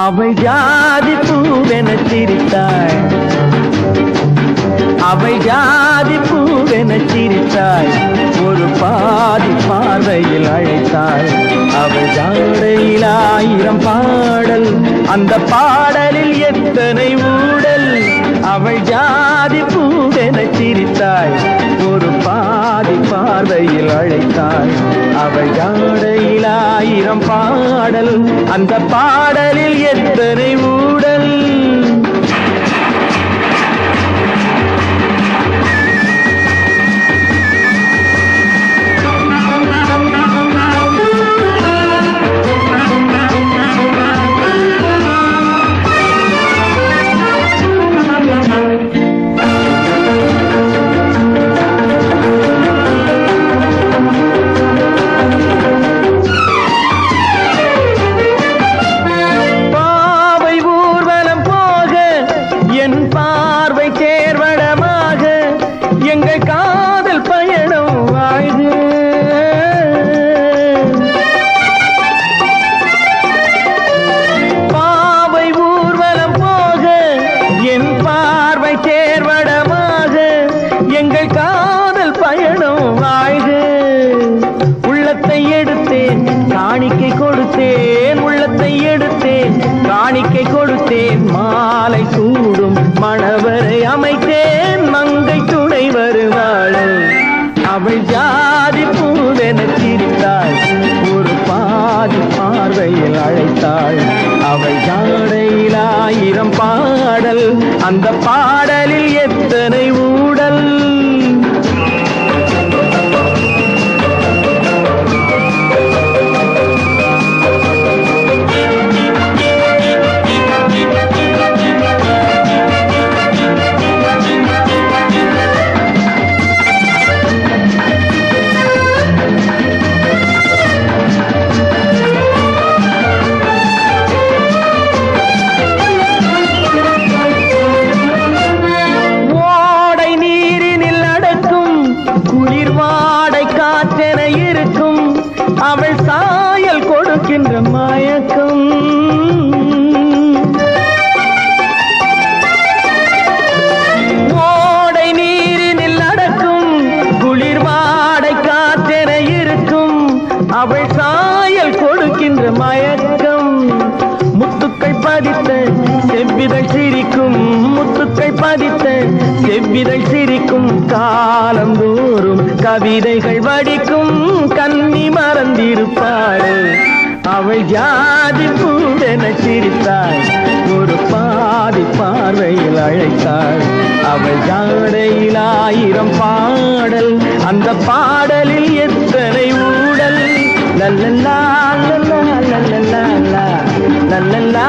அவள் ஜாதி பூவென சிரித்தாள், அவள் ஜாதி பூவென சிரித்தாள், ஒரு பாதி பார்வையில் அழைத்தாள். அவள் ஜாடையில் 1000 பாடல், அந்த பாடலில் எத்தனை ஊடல். அவள் ஜாதி பூவென சிரித்தாள், ஒரு பாதி பார்வையில் அழைத்தாள். அவள் ஜாடையில் 1000 பாடல், அந்த பாடலில் எத்தனை ஊடல். காணிக்கை கொடுத்தேன், உள்ளத்தை எடுத்தேன், காணிக்கை கொடுத்தேன். மாலை சூடும் மணவரை அமைத்தேன், மங்கை துணை வருவாள். அவள் ஜாதி பூவென சிரித்தாள், ஒரு பாதி பார்வையில் அழைத்தாள். அவள் ஜாடையில் 1000 பாடல், அந்த பாடலில் எத்தனை ஊடல். அவள் சாயல் கொடுக்கின்ற மயக்கம், ஓடை நீரினில் நடக்கும், குளிர் வாடை காற்றென இருக்கும். அவள் சாயல் கொடுக்கின்ற மயக்கம். முத்துக்கள் பதித்த செவ்விதழ் சிரிக்கும், முத்துக்கள் பதித்த செவ்விதழ் சிரிக்கும். காலந்தோறும் கவிதைகள் வடிக்கும், கன்னி மறந்திருப்பாள். அவள் ஜாதி பூவென சிரித்தாள், ஒரு பாதி பார்வையில் அழைத்தாள். அவள் ஜாடையில் 1000 பாடல், அந்த பாடலில் எத்தனை ஊடல். லல்லல்லா லல்லா லல்லல்லா லல்லல்லா